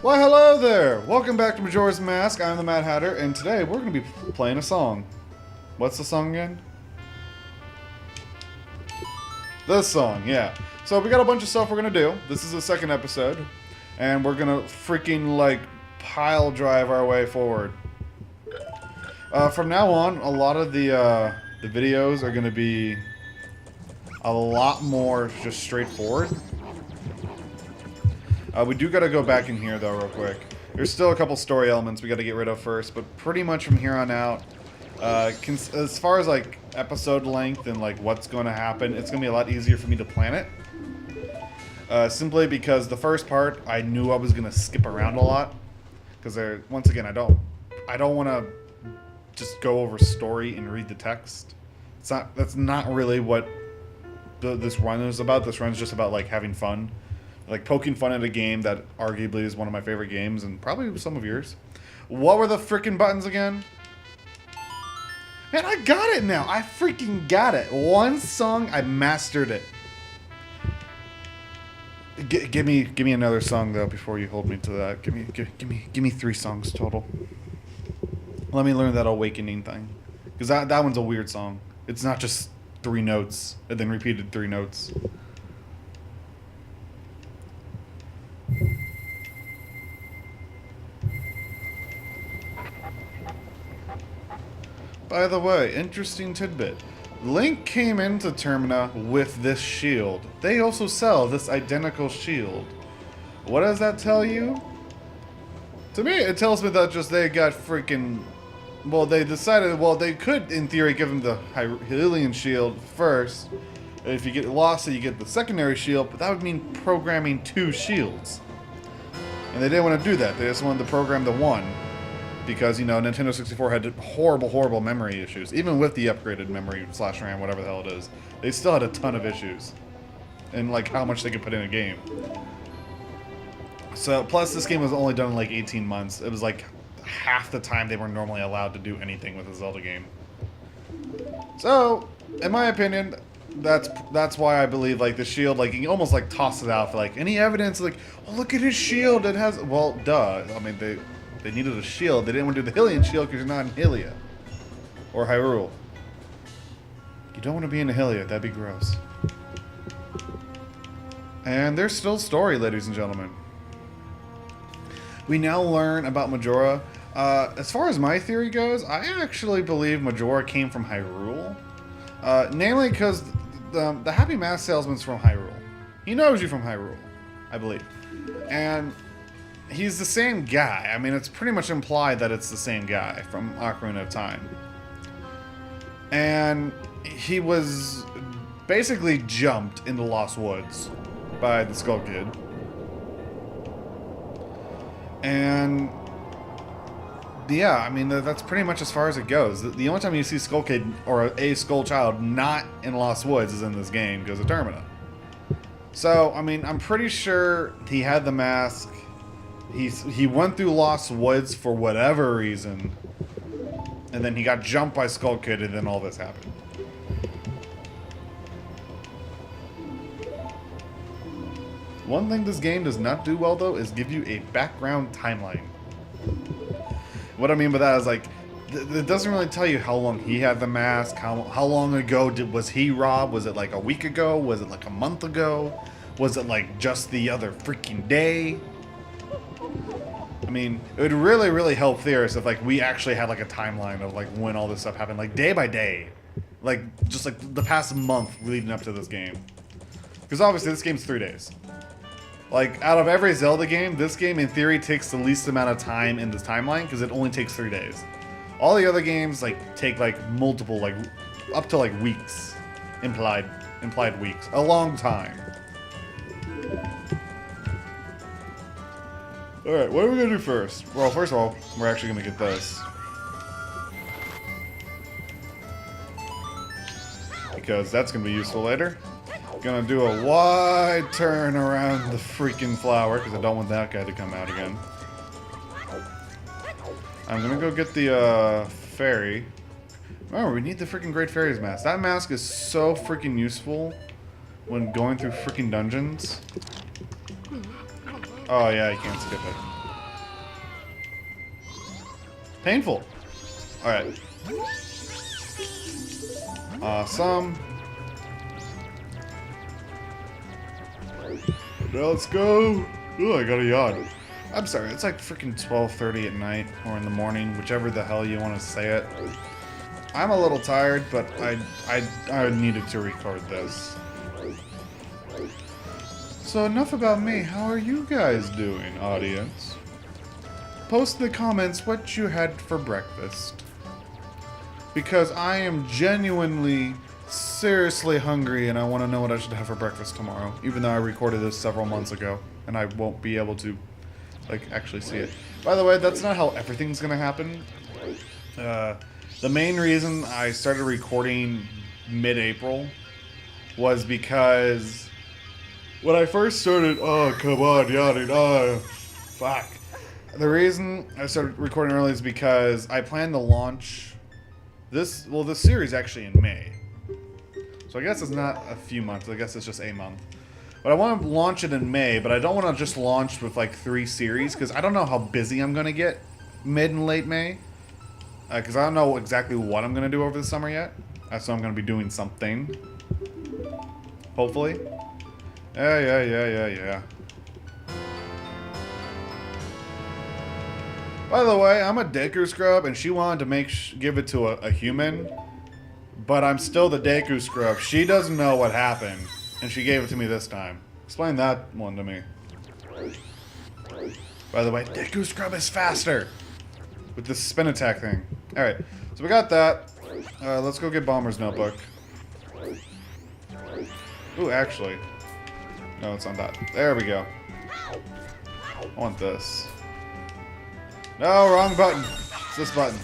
Why, hello there! Welcome back to Majora's Mask. I'm the Mad Hatter, and today we're going to be playing a song. What's the song again? This song, yeah. So we got a bunch of stuff we're going to do. This is the second episode, and we're going to freaking, like, pile drive our way forward. From now on, a lot of the videos are going to be a lot more just straightforward. We do got to go back in here, though, real quick. There's still a couple story elements we got to get rid of first, but pretty much from here on out, as far as, like, episode length and, like, what's going to happen, it's going to be a lot easier for me to plan it. Simply because the first part, I knew I was going to skip around a lot. Because, once again, I don't want to just go over story and read the text. That's not really what this run is about. This run is just about, like, having fun. Like, poking fun at a game that arguably is one of my favorite games, and probably some of yours. What were the freaking buttons again? Man, I got it now! I freaking got it! One song, I mastered it. Give me another song, though, before you hold me to that. Give me 3 songs total. Let me learn that awakening thing. Because that one's a weird song. It's not just 3 notes, and then repeated 3 notes. By the way, interesting tidbit. Link came into Termina with this shield. They also sell this identical shield. What does that tell you? To me, it tells me that just they got freaking... Well, they decided, well, they could, in theory, give him the Hylian shield first. If you get lost, you get the secondary shield, but that would mean programming 2 shields. And they didn't want to do that. They just wanted to program the one. Because, you know, Nintendo 64 had horrible memory issues. Even with the upgraded memory / RAM, whatever the hell it is. They still had a ton of issues. And, like, how much they could put in a game. So, plus this game was only done in, like, 18 months. It was, like, half the time they were normally allowed to do anything with a Zelda game. So, in my opinion, that's why I believe, like, the shield, like, you almost, like, toss it out for, like, any evidence, like, oh, look at his shield, it has... Well, duh. I mean, they needed a shield. They didn't want to do the Hylian shield because you're not in Hylia. Or Hyrule. You don't want to be in Hylia. That'd be gross. And there's still story, ladies and gentlemen. We now learn about Majora. As far as my theory goes, I actually believe Majora came from Hyrule. Namely because the Happy Mask Salesman's from Hyrule. He knows you from Hyrule, I believe. And... he's the same guy. I mean, it's pretty much implied that it's the same guy from Ocarina of Time. And he was basically jumped into Lost Woods by the Skull Kid. And yeah, I mean, that's pretty much as far as it goes. The only time you see Skull Kid or a Skull Child not in Lost Woods is in this game because of Termina. So, I mean, I'm pretty sure he had the mask. He went through Lost Woods for whatever reason, and then he got jumped by Skull Kid, and then all this happened. One thing this game does not do well, though, is give you a background timeline. What I mean by that is, like, it doesn't really tell you how long he had the mask, how long ago was he robbed? Was it like a week ago? Was it like a month ago? Was it like just the other freaking day? I mean, it would really help theorists if, like, we actually had, like, a timeline of, like, when all this stuff happened, like, day by day. Like, just, like, the past month leading up to this game. Because, obviously, this game's 3 days. Like, out of every Zelda game, this game, in theory, takes the least amount of time in this timeline, because it only takes 3 days. All the other games, like, take, like, multiple, like, up to, like, weeks. Implied weeks. A long time. Alright, what are we going to do first? Well, first of all, we're actually going to get this. Because that's going to be useful later. Going to do a wide turn around the freaking flower, because I don't want that guy to come out again. I'm going to go get the fairy. Remember, we need the freaking Great Fairy's mask. That mask is so freaking useful when going through freaking dungeons. Oh yeah, you can't skip it. Painful. Alright. Awesome. Now let's go. Oh, I got a yawn. I'm sorry, it's like freaking 12:30 at night or in the morning, whichever the hell you want to say it. I'm a little tired, but I needed to record this. So enough about me. How are you guys doing, audience? Post in the comments what you had for breakfast. Because I am genuinely, seriously hungry and I want to know what I should have for breakfast tomorrow. Even though I recorded this several months ago and I won't be able to, like, actually see it. By the way, that's not how everything's gonna happen. The main reason I started recording mid-April was because when I first started, oh, come on, yawning, oh, fuck. The reason I started recording early is because I plan to launch this series actually in May. So I guess it's not a few months, I guess it's just a month. But I want to launch it in May, but I don't want to just launch with like 3 series, because I don't know how busy I'm going to get mid and late May. Because I don't know exactly what I'm going to do over the summer yet. So I'm going to be doing something. Hopefully. Yeah. By the way, I'm a Deku scrub, and she wanted to give it to a human. But I'm still the Deku scrub. She doesn't know what happened, and she gave it to me this time. Explain that one to me. By the way, Deku scrub is faster with the spin attack thing. Alright, so we got that. Let's go get Bomber's notebook. Ooh, actually. No, it's not that. There we go. I want this. No, wrong button. It's this button.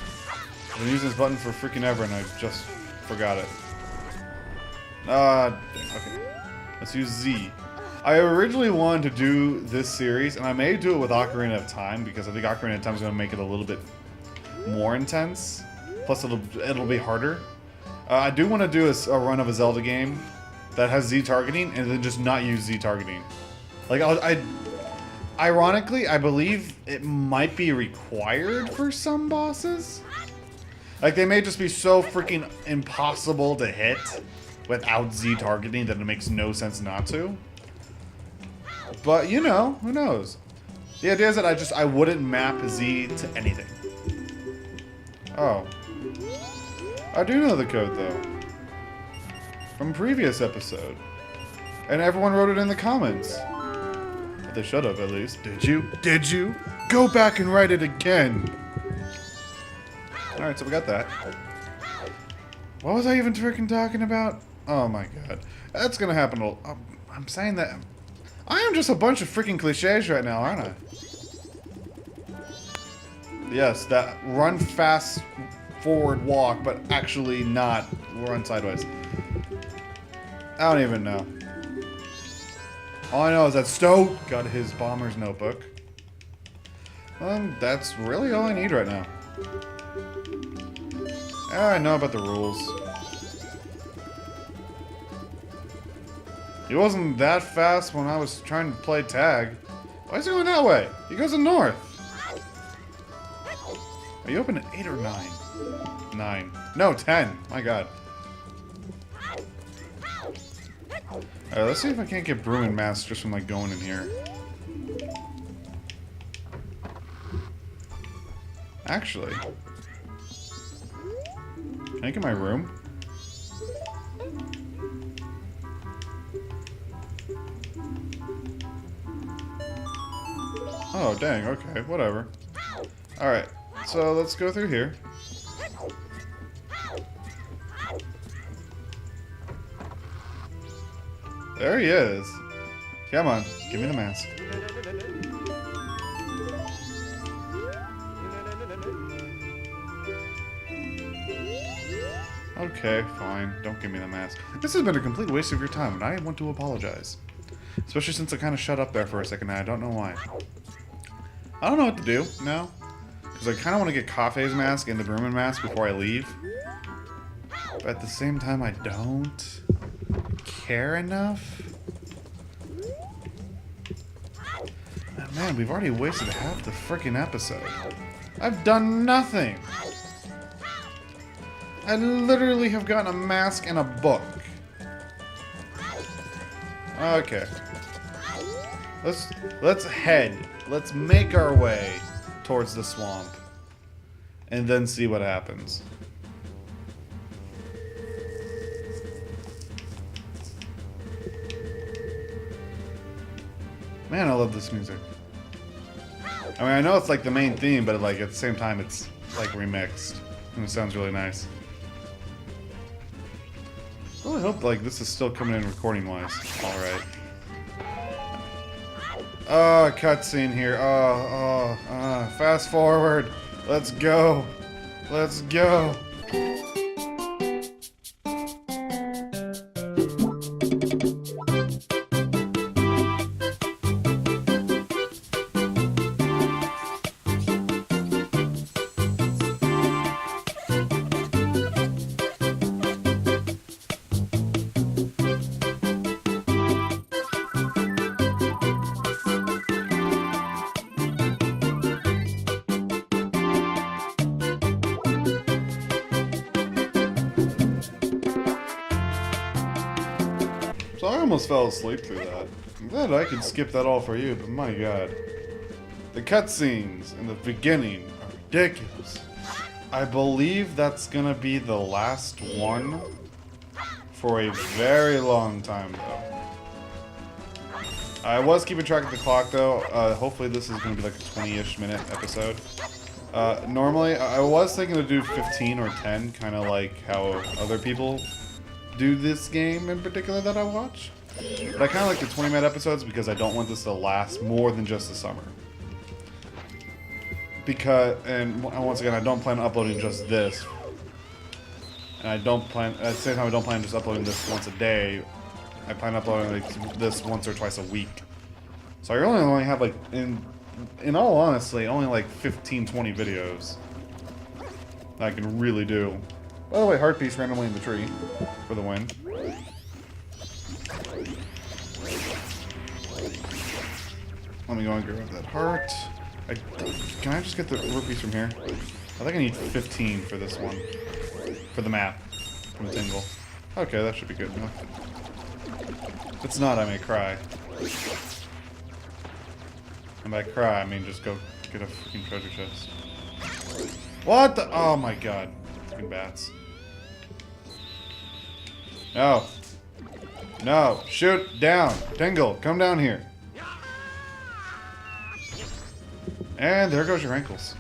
I've been using this button for freaking ever and I just forgot it. Okay. Let's use Z. I originally wanted to do this series, and I may do it with Ocarina of Time, because I think Ocarina of Time is going to make it a little bit more intense. Plus, it'll be harder. I do want to do a run of a Zelda game that has Z targeting, and then just not use Z targeting. Like, ironically, I believe it might be required for some bosses. Like, they may just be so freaking impossible to hit without Z targeting that it makes no sense not to. But, you know, who knows? The idea is that I wouldn't map Z to anything. Oh. I do know the code, though. From a previous episode. And everyone wrote it in the comments. But they should have, at least. Did you? Did you? Go back and write it again! Alright, so we got that. What was I even freaking talking about? Oh my god. That's gonna happen. I'm saying that... I am just a bunch of freaking cliches right now, aren't I? Yes, that run fast forward walk, but actually not run sideways. I don't even know. All I know is that Stoat got his Bomber's notebook. That's really all I need right now. I know about the rules. He wasn't that fast when I was trying to play tag. Why is he going that way? He goes to north. Are you open at 8 or 9? 9. No, 10. My god. Alright, let's see if I can't get Broom and Mask just from like going in here. Actually. Can I get my room? Oh, dang, okay, whatever. Alright, so let's go through here. There he is. Come on, give me the mask. Okay, fine. Don't give me the mask. This has been a complete waste of your time, and I want to apologize. Especially since I kind of shut up there for a second, and I don't know why. I don't know what to do now. Because I kind of want to get Kafei's mask and the Broomin mask before I leave. But at the same time, I don't care enough. Man, we've already wasted half the freaking episode. I've done nothing. I literally have gotten a mask and a book. Okay. Let's head. Let's make our way towards the swamp. And then see what happens. Man, I love this music. I mean, I know it's like the main theme, but like at the same time, it's like remixed, and it sounds really nice. I really hope like this is still coming in recording-wise. All right. Oh, cutscene here. Fast forward. Let's go. Let's go. So I almost fell asleep through that. I'm glad I could skip that all for you, but my god. The cutscenes in the beginning are ridiculous. I believe that's gonna be the last one for a very long time, though. I was keeping track of the clock, though. Hopefully this is gonna be like a 20-ish minute episode. Normally, I was thinking to do 15 or 10, kind of like how other people do this game in particular that I watch. But I kind of like the 20-minute episodes because I don't want this to last more than just the summer. Because, and once again, I don't plan on uploading just this. And I don't plan, at the same time, I don't plan on just uploading this once a day. I plan on uploading like this once or twice a week. So I really only have like, in all honesty, only like 15, 20 videos that I can really do. By the way, heart piece randomly in the tree for the win. Let me go and grab that heart. Can I just get the root piece from here? I think I need 15 for this one. For the map. From Tingle. Okay, that should be good enough. If it's not, I may cry. And by cry, I mean just go get a freaking treasure chest. What the? Oh my god. Freaking bats. No. No. Shoot down. Tingle, come down here. And there goes your ankles.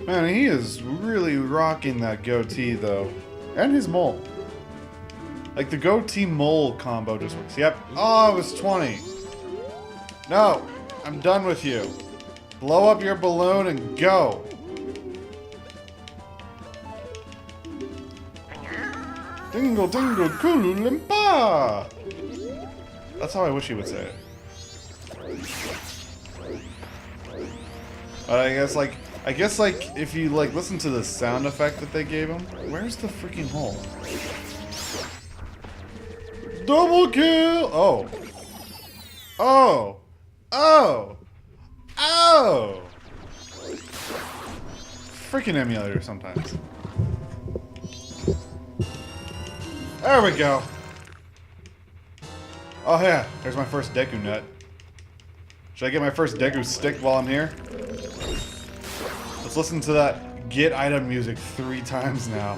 Man, he is really rocking that goatee, though. And his mole. Like, the goatee-mole combo just works. Yep. Oh, it was 20. No. I'm done with you. Blow up your balloon and go. Tingle, tingle, Kululimpa! That's how I wish he would say it. But I guess like, if you like listen to the sound effect that they gave him, where's the freaking hole? Double kill! Oh. Oh. Oh. Oh. Freaking emulator sometimes. There we go. Oh yeah, there's my first Deku nut. Should I get my first Deku stick while I'm here? Let's listen to that get item music 3 times now.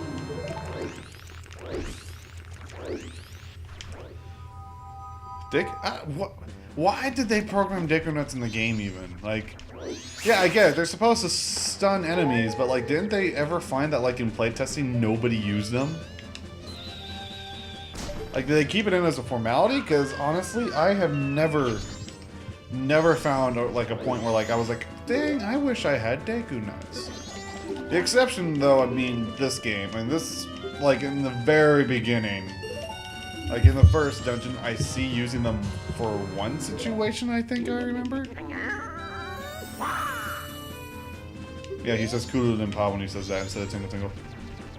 What? Why did they program Deku nuts in the game even? Like, yeah, I get it. They're supposed to stun enemies, but like, didn't they ever find that like in playtesting nobody used them? Like, do they keep it in as a formality? Because honestly, I have never found like a point where like I was like, dang, I wish I had Deku nuts. The exception, though, I mean this game, and this like in the very beginning, like in the first dungeon, I see using them for one situation. I think I remember. Yeah, he says Kulu Limpa when he says that instead of Tingle Tingle.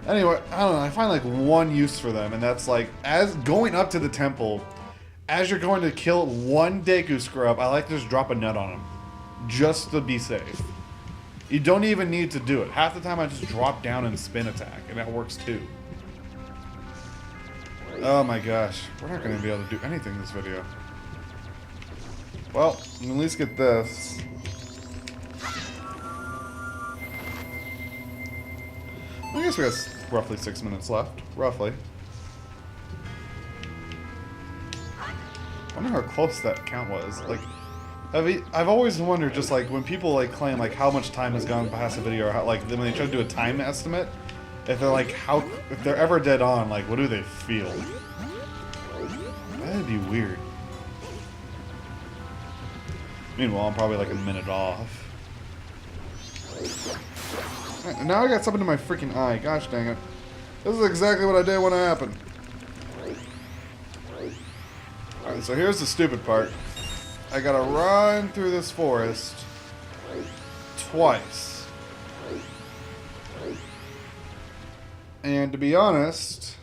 Anyway, I don't know. I find like one use for them, and that's like as going up to the temple, as you're going to kill one Deku scrub, I like to just drop a nut on him, just to be safe. You don't even need to do it. Half the time I just drop down and spin attack, and that works too. Oh my gosh, we're not going to be able to do anything in this video. Well, we can at least get this. I guess we got roughly 6 minutes left. Roughly. I wonder how close that count was. Like, I've always wondered, just like when people like claim like how much time has gone past a video, or how, like when they try to do a time estimate, if they're like if they're ever dead on, like what do they feel? That'd be weird. Meanwhile, I'm probably like a minute off. Now I got something in my freaking eye. Gosh dang it. This is exactly what I didn't want to happen. Alright, so here's the stupid part. I gotta run through this forest twice. And to be honest,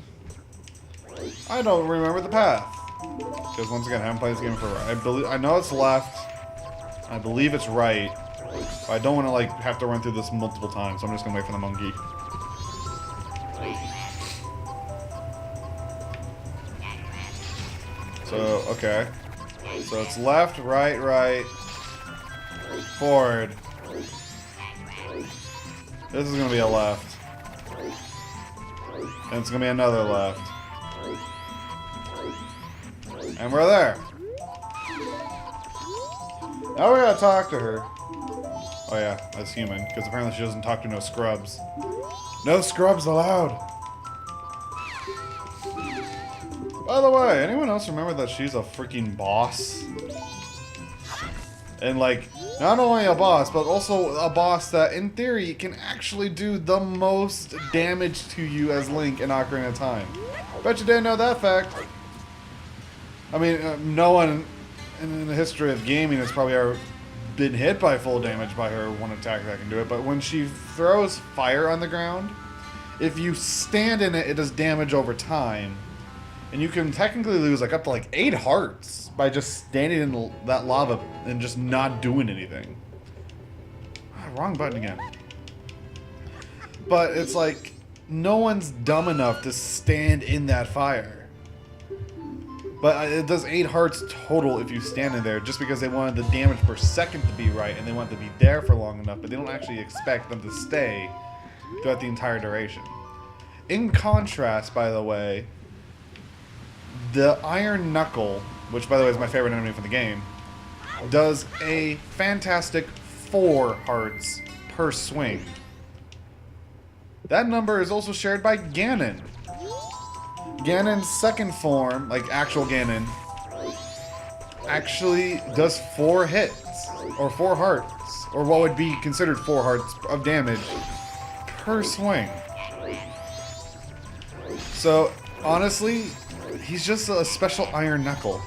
I don't remember the path. Because once again, I haven't played this game forever. I know it's left. I believe it's right. But I don't want to like have to run through this multiple times, so I'm just gonna wait for the monkey. So, okay. So it's left, right, forward. This is gonna be a left. And it's gonna be another left. And we're there. Now we gotta talk to her. Oh yeah, as human, because apparently she doesn't talk to no scrubs. No scrubs allowed! By the way, anyone else remember that she's a freaking boss? And like, not only a boss, but also a boss that in theory can actually do the most damage to you as Link in Ocarina of Time. Bet you didn't know that fact. I mean, no one in the history of gaming has probably ever been hit by full damage by her one attack that can do it, but when she throws fire on the ground, if you stand in it, it does damage over time. And you can technically lose like up to like 8 hearts by just standing in that lava and just not doing anything. Wrong button again. But it's like, no one's dumb enough to stand in that fire. But it does 8 hearts total if you stand in there, just because they wanted the damage per second to be right and they want to be there for long enough, but they don't actually expect them to stay throughout the entire duration. In contrast, by the way, the Iron Knuckle, which by the way is my favorite enemy from the game, does a fantastic 4 hearts per swing. That number is also shared by Ganon. Ganon's second form, like actual Ganon, actually does 4 hits, or 4 hearts, or what would be considered 4 hearts of damage per swing. So, honestly, he's just a special Iron Knuckle.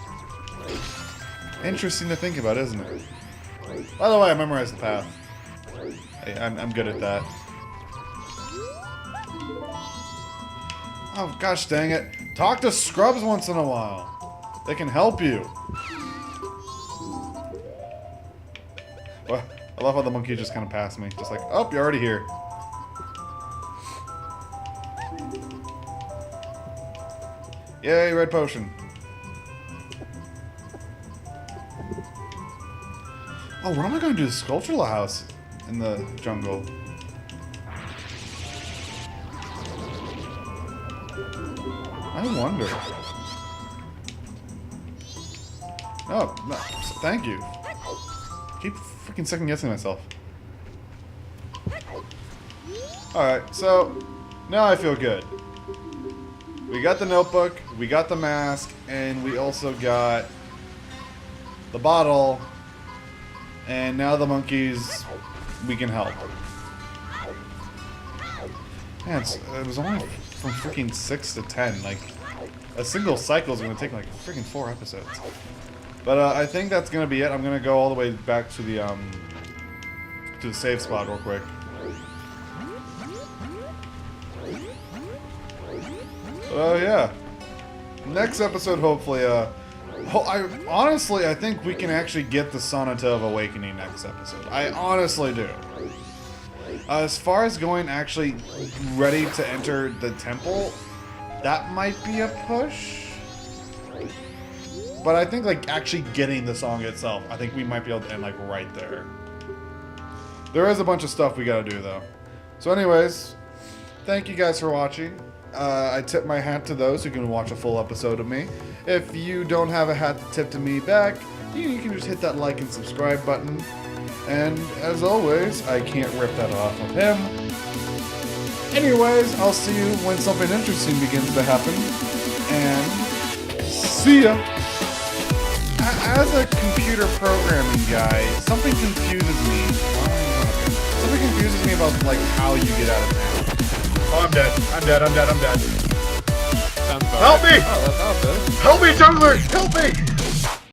Interesting to think about, isn't it? By the way, I memorized the path. I'm good at that. Oh, gosh dang it. Talk to scrubs once in a while. They can help you. Well, I love how the monkey just kind of passed me. Just like, oh, you're already here. Yay, red potion. Oh, what am I going to do? The sculptural house in the jungle. I wonder. Oh, no, thank you. Keep freaking second guessing myself. Alright, so now I feel good. We got the notebook, we got the mask, and we also got the bottle, and now the monkeys, we can help. Man, it was only from freaking 6 to 10. Like, a single cycle is going to take like freaking 4 episodes. But I think that's going to be it. I'm going to go all the way back to the save spot real quick. Oh yeah. Next episode, hopefully. I think we can actually get the Sonata of Awakening next episode. I honestly do. As far as going actually ready to enter the temple, that might be a push. But I think like actually getting the song itself, I think we might be able to end like right there. There is a bunch of stuff we gotta do though. So anyways, thank you guys for watching. I tip my hat to those who can watch a full episode of me. If you don't have a hat to tip to me back, you can just hit that like and subscribe button. And as always, I can't rip that off of him. Anyways, I'll see you when something interesting begins to happen. And see ya! As a computer programming guy, something confuses me. Something confuses me about like how you get out of town. Oh, I'm dead. I'm dead. I'm dead. I'm dead. Sounds about Help right. me! Oh, that's not bad. Help me, jungler! Help me!